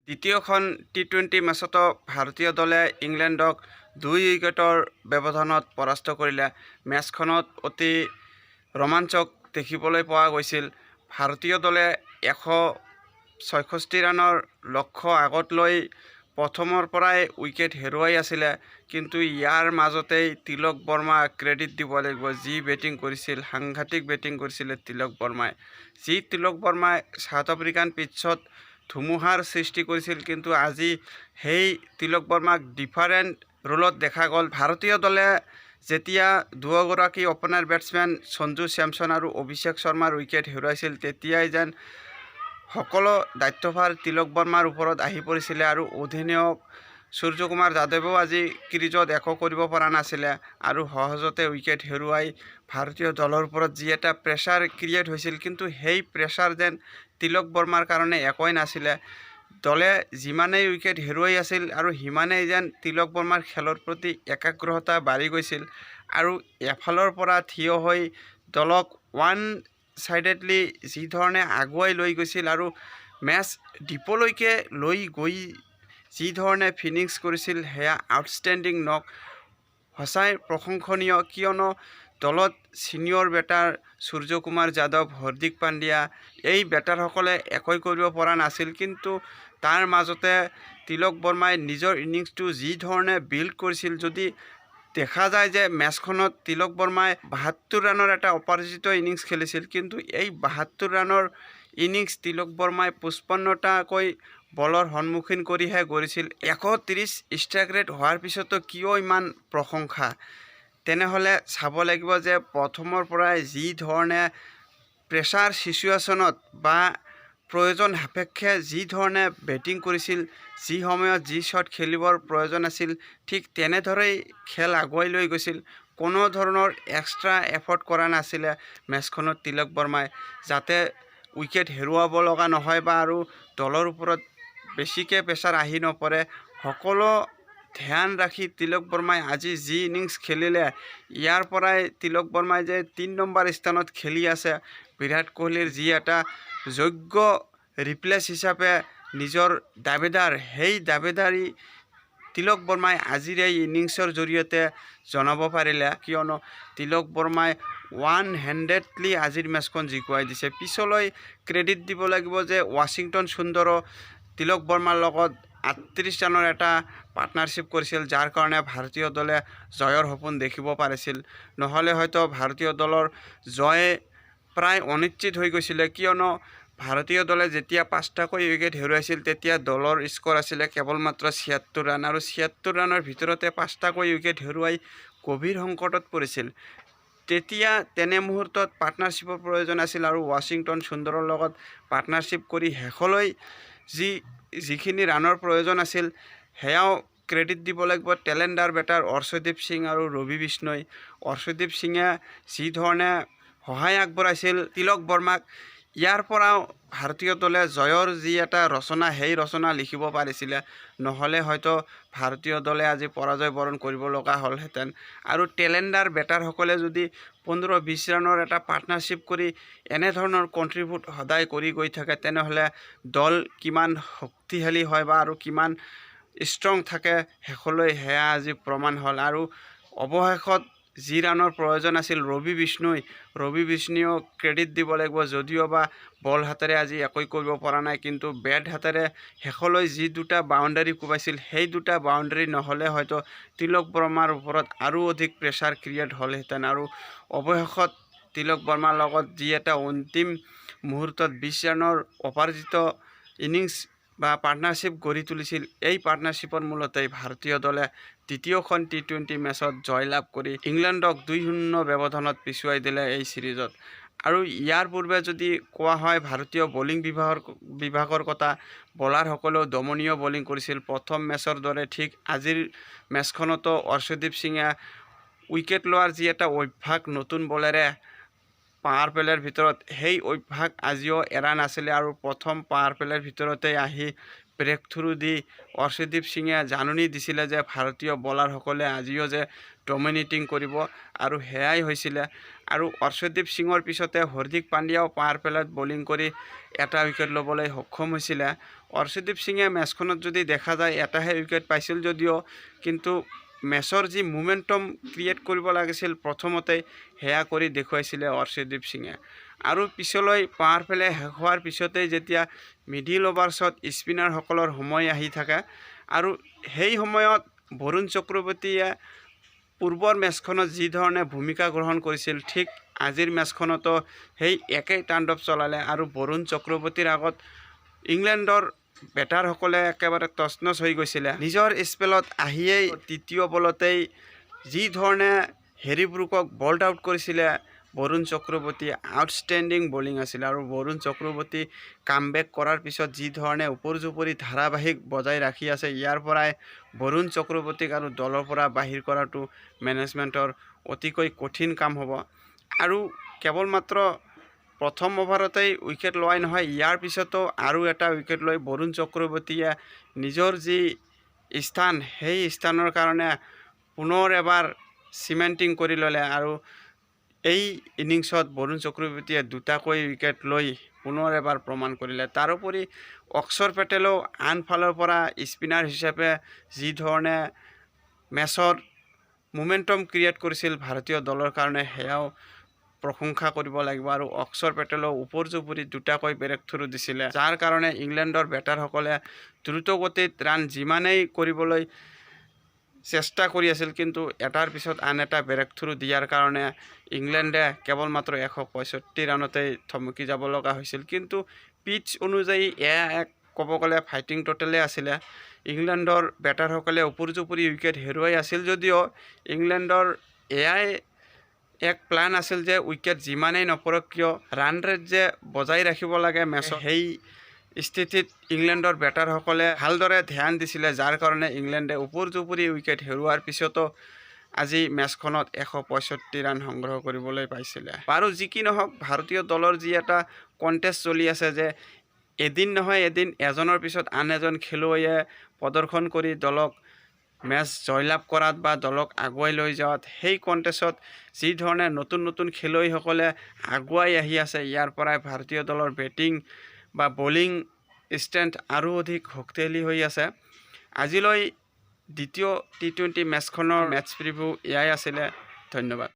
দ্বিতীয়খন টি-20 মেচতো ভাৰতীয় দলে ইংলেণ্ডক 2 উইকেটৰ ব্যৱধানত পৰাস্ত কৰিলে। মেচখনত অতি ৰোমাঞ্চক দেখিবলৈ পোৱা গৈছিল। ভাৰতীয় দলে 166 ৰানৰ লক্ষ্য আগত লৈ প্ৰথমৰ পৰাই উইকেট হেৰুৱাই আছিলে, কিন্তু ইয়াৰ মাজতেই তিলক বৰ্মা ক্ৰেডিট দিব লাগিব। যি বেটিং কৰিছিল, সাংঘাতিক বেটিং কৰিছিলে তিলক বৰ্মাই। তিলক বৰ্মাই চাউথ আফ্ৰিকান পিটছত ধুমুহাৰ সৃষ্টি কৰিছিল, কিন্তু আজি সেই তিলক বৰ্মাক ডিফাৰেণ্ট ৰোলত দেখা গ'ল। ভাৰতীয় দলে যেতিয়া দুয়োগৰাকী অপেনাৰ বেটছমেন সঞ্জু চেমছন আৰু অভিষেক শৰ্মাৰ উইকেট হেৰুৱাইছিল, তেতিয়াই যেন সকলো দায়িত্বভাৰ তিলক বৰ্মাৰ ওপৰত আহি পৰিছিলে আৰু অধিনায়ক সূৰ্যকুমাৰ যাদৱেও আজি ক্ৰিজত একো কৰিব পৰা নাছিলে আৰু সহজতে উইকেট হেৰুৱাই ভাৰতীয় দলৰ ওপৰত যি এটা প্ৰেছাৰ ক্ৰিয়েট হৈছিল, কিন্তু সেই প্ৰেছাৰ যেন তিলক বৰ্মাৰ কাৰণে একোৱেই নাছিলে। দলে যিমানেই উইকেট হেৰুৱাই আছিল আৰু সিমানেই যেন তিলক বৰ্মাৰ খেলৰ প্ৰতি একাগ্ৰতা বাঢ়ি গৈছিল আৰু এফালৰ পৰা থিয় হৈ দলক ওৱান ছাইডেডলি যি ধৰণে আগুৱাই লৈ গৈছিল আৰু মেচ ডিপলৈকে লৈ গৈ যি ধৰণে ফিনিক্স কৰিছিল, সেয়া আউটষ্টেণ্ডিং নক, সঁচাই প্ৰশংসনীয়। কিয়নো দলত ছিনিয়ৰ বেটাৰ সূৰ্যকুমাৰ যাদৱ, হাৰ্দিক পাণ্ডিয়া এই বেটাৰসকলে একোৱেই কৰিব পৰা নাছিল, কিন্তু তাৰ মাজতে তিলক বৰ্মাই নিজৰ ইনিংছটো যি ধৰণে বিল্ড কৰিছিল, যদি দেখা যায় যে মেচখনত তিলক বৰ্মাই 72 ৰানৰ এটা অপৰাজিত ইনিংছ খেলিছিল, কিন্তু এই 72 ৰানৰ ইনিংছ তিলক বৰ্মাই 55টাকৈ বলৰ সন্মুখীন কৰিহে গঢ়িছিল। 130 ষ্ট্ৰাইক ৰেট হোৱাৰ পিছতো কিয় ইমান প্ৰশংসা? তেনেহ'লে চাব লাগিব যে প্ৰথমৰ পৰাই যি ধৰণে প্ৰেছাৰ ছিচুৱেশ্যনত বা প্ৰয়োজন সাপেক্ষে যি ধৰণে বেটিং কৰিছিল, যি সময়ত যি শ্বট খেলিবৰ প্ৰয়োজন আছিল, ঠিক তেনেদৰেই খেল আগুৱাই লৈ গৈছিল। কোনো ধৰণৰ এক্সট্ৰা এফৰ্ট কৰা নাছিলে মেচখনত তিলক বৰ্মাই, যাতে উইকেট হেৰুৱাব লগা নহয় বা আৰু দলৰ ওপৰত বেছিকৈ প্ৰেছাৰ আহি নপৰে। সকলো ধ্যান ৰাখি তিলক বৰ্মাই আজি যি ইনিংছ খেলিলে, ইয়াৰ পৰাই তিলক বৰ্মাই যে 3 নম্বৰ স্থানত খেলি আছে, বিৰাট কোহলিৰ যি এটা যোগ্য ৰিপ্লেচ হিচাপে নিজৰ দাবেদাৰ, সেই দাবেদাৰী তিলক বৰ্মাই আজিৰ এই ইনিংছৰ জৰিয়তে জনাব পাৰিলে। কিয়নো তিলক বৰ্মাই 100লি আজিৰ মেচখন জিকুৱাই দিছে। পিছলৈ ক্ৰেডিট দিব লাগিব যে ৱাশ্বিংটন সুন্দৰো তিলক বৰ্মাৰ লগত 38 ৰানৰ এটা পাৰ্টনাৰশ্বিপ কৰিছিল, যাৰ কাৰণে ভাৰতীয় দলে জয়ৰ সপোন দেখিব পাৰিছিল। নহ'লে হয়তো ভাৰতীয় দলৰ জয় প্ৰায় অনিশ্চিত হৈ গৈছিলে, কিয়নো ভাৰতীয় দলে যেতিয়া 5টাকৈ উইকেট হেৰুৱাইছিল, তেতিয়া দলৰ স্ক'ৰ আছিলে কেৱল মাত্ৰ 76 ৰান আৰু 76 ৰানৰ ভিতৰতে 5টাকৈ উইকেট হেৰুৱাই গভীৰ সংকটত পৰিছিল। তেতিয়া তেনে মুহূৰ্তত পাৰ্টনাৰশ্বিপৰ প্ৰয়োজন আছিল আৰু ৱাশ্বিংটন সুন্দৰৰ লগত পাৰ্টনাৰশ্বিপ কৰি শেষলৈ যিখিনি ৰানৰ প্ৰয়োজন আছিল, সেয়াও ক্ৰেডিট দিব লাগিব টেলেণ্ডাৰ বেটাৰ অৰ্শদ্বীপ সিং আৰু ৰবি বিষ্ণই। অৰ্শদ্বীপ সিঙে যি ধৰণে সহায় আগবঢ়াইছিল তিলক বৰ্মাক, ইয়াৰ পৰাও ভাৰতীয় দলে জয়ৰ যি এটা ৰচনা, সেই ৰচনা লিখিব পাৰিছিলে। নহ'লে হয়তো ভাৰতীয় দলে আজি পৰাজয় বৰণ কৰিব লগা হ'লহেঁতেন। আৰু টেলেণ্ডাৰ বেটাৰসকলে যদি 15-20 ৰানৰ এটা পাৰ্টনাৰশ্বিপ কৰি এনেধৰণৰ কণ্ট্ৰিবিউট সদায় কৰি গৈ থাকে, তেনেহ'লে দল কিমান শক্তিশালী হয় বা আৰু কিমান ষ্ট্ৰং থাকে শেষলৈ, সেয়া আজি প্ৰমাণ হ'ল। আৰু অৱশেষত যি ৰানৰ প্ৰয়োজন আছিল ৰবি বিষ্ণুক ক্ৰেডিট দিব লাগিব, যদিও বা বল হাতেৰে আজি একোৱেই কৰিব পৰা নাই, কিন্তু বেট হাতেৰে শেষলৈ যি 2টা বাউণ্ডাৰী কোবাইছিল, সেই 2টা বাউণ্ডাৰী নহ'লে হয়তো তিলক বৰ্মাৰ ওপৰত আৰু অধিক প্ৰেছাৰ ক্ৰিয়েট হ'লহেঁতেন। আৰু অৱশেষত তিলক বৰ্মাৰ লগত যি এটা অন্তিম মুহূৰ্তত 20 ৰানৰ অপৰাজিত ইনিংছ বা পাৰ্টনাৰশ্বিপ গঢ়ি তুলিছিল, এই পাৰ্টনাৰশ্বিপৰ মূলতেই ভাৰতীয় দলে দ্বিতীয়খন টি-20 মেচত জয়লাভ কৰি ইংলেণ্ডক 2-0 ব্যৱধানত পিছুৱাই দিলে এই ছিৰিজত। আৰু ইয়াৰ পূৰ্বে যদি কোৱা হয় ভাৰতীয় বলিং বিভাগৰ কথা, বলাৰসকলেও দমনীয় বলিং কৰিছিল। প্ৰথম মেচৰ দৰে ঠিক আজিৰ মেচখনতো অৰ্শদ্বীপ সিঙে উইকেট লোৱাৰ যি এটা অভ্যাস নতুন বলেৰে পাৱাৰ প্লেৰ ভিতৰত, সেই অভ্যাস আজিও এৰা নাছিলে আৰু প্ৰথম পাৱাৰ প্লেৰ ভিতৰতে আহি ব্ৰেক থ্ৰু দি অৰ্শদীপ সিঙে জাননী দিছিলে যে ভাৰতীয় বলাৰসকলে আজিও যে ডমিনেটিং কৰিব, আৰু সেয়াই হৈছিলে। আৰু অৰ্শদীপ সিঙৰ পিছতে হাৰ্দিক পাণ্ডিয়াও পাৱাৰ প্লেত বলিং কৰি এটা উইকেট ল'বলৈ সক্ষম হৈছিলে। অৰ্শদীপ সিঙে মেচখনত যদি দেখা যায় এটাহে উইকেট পাইছিল যদিও, কিন্তু মেচৰ যি মোমেণ্টাম ক্ৰিয়েট কৰিব লাগিছিল প্ৰথমতেই সেয়া কৰি দেখুৱাইছিলে অৰ্শদীপ সিঙে। আৰু পিছলৈ পাৱাৰ প্লে শেষ হোৱাৰ পিছতেই যেতিয়া মিডিল অভাৰ্ছত স্পিনাৰসকলৰ সময় আহি থাকে, আৰু সেই সময়ত বৰুণ চক্ৰৱৰ্তীয়ে পূৰ্বৰ মেচখনত যি ধৰণে ভূমিকা গ্ৰহণ কৰিছিল, ঠিক আজিৰ মেচখনতো সেই একেই তাণ্ডৱ চলালে। আৰু বৰুণ চক্ৰৱৰ্তীৰ আগত ইংলেণ্ডৰ বেটাৰসকলে একেবাৰে তছনছ হৈ গৈছিলে। নিজৰ স্পেলত আহিয়েই তৃতীয় বলতেই যি ধৰণে হেৰি ব্ৰুকক বল্ড আউট কৰিছিলে বৰুণ চক্ৰৱৰ্তী, আউটষ্টেণ্ডিং বলিং আছিলে। আৰু বৰুণ চক্ৰৱৰ্তী কামবেক কৰাৰ পিছত যি ধৰণে ওপৰজোপৰি ধাৰাবাহিক বজাই ৰাখি আছে, ইয়াৰ পৰাই বৰুণ চক্ৰৱৰ্তীক আৰু দলৰ পৰা বাহিৰ কৰাটো মেনেজমেণ্টৰ অতিকৈ কঠিন কাম হ'ব। আৰু কেৱল মাত্ৰ প্ৰথম অভাৰতেই উইকেট লোৱাই নহয়, ইয়াৰ পিছতো আৰু এটা উইকেট লৈ বৰুণ চক্ৰৱৰ্তীয়ে নিজৰ যি স্থান, সেই স্থানৰ কাৰণে পুনৰ এবাৰ চিমেণ্টিং কৰি ল'লে। আৰু এই ইনিংছত বৰুণ চক্ৰৱৰ্তীয়ে দুটাকৈ উইকেট লৈ পুনৰ এবাৰ প্ৰমাণ কৰিলে। তাৰোপৰি অক্ষৰ পেটেলেও আনফালৰ পৰা স্পিনাৰ হিচাপে যি ধৰণে মেচৰ মোমেণ্টাম ক্ৰিয়েট কৰিছিল ভাৰতীয় দলৰ কাৰণে, সেয়াও প্ৰশংসা কৰিব লাগিব। আৰু অক্ষৰ পেটেলেও ওপৰজোপৰি দুটাকৈ ব্ৰেক থ্ৰু দিছিলে, যাৰ কাৰণে ইংলেণ্ডৰ বেটাৰসকলে দ্ৰুতগতিত ৰান যিমানেই কৰিবলৈ চেষ্টা কৰি আছিল, কিন্তু এটাৰ পিছত আন এটা ব্ৰেক থ্ৰু দিয়াৰ কাৰণে ইংলেণ্ডে কেৱল মাত্ৰ 165 ৰানতেই থমকি যাব লগা হৈছিল। কিন্তু পিটছ অনুযায়ী এয়া এক ক'ব গ'লে ফাইটিং টোটেলে আছিলে। ইংলেণ্ডৰ বেটাৰসকলে ওপৰজোপৰি উইকেট হেৰুৱাই আছিল যদিও ইংলেণ্ডৰ এয়াই এক প্লান আছিল যে উইকেট যিমানেই নপৰক কিয় ৰান ৰেট যে বজাই ৰাখিব লাগে মেচত, সেই স্থিতিত ইংলেণ্ডৰ বেটাৰসকলে ভালদৰে ধ্যান দিছিলে, যাৰ কাৰণে ইংলেণ্ডে ওপৰজোপৰি উইকেট হেৰুৱাৰ পিছতো আজি মেচখনত 165 ৰান সংগ্ৰহ কৰিবলৈ পাইছিলে। বাৰু যি কি নহওক, ভাৰতীয় দলৰ যি এটা কণ্টেষ্ট চলি আছে যে এদিন নহয় এদিন এজনৰ পিছত আন এজন খেলুৱৈয়ে প্ৰদৰ্শন কৰি দলক মেচ জয়লাভ কৰাত বা দলক আগুৱাই লৈ যোৱাত, সেই কণ্টেষ্টত যি ধৰণে নতুন নতুন খেলুৱৈসকলে আগুৱাই আহি আছে, ইয়াৰ পৰাই ভাৰতীয় দলৰ বেটিং বা বলিং ষ্ট্ৰেংথ আৰু অধিক শক্তিশালী হৈ আছে। আজিলৈ দ্বিতীয় T20 মেচখনৰ মেটচ প্ৰিভিউ এয়াই আছিলে। ধন্যবাদ।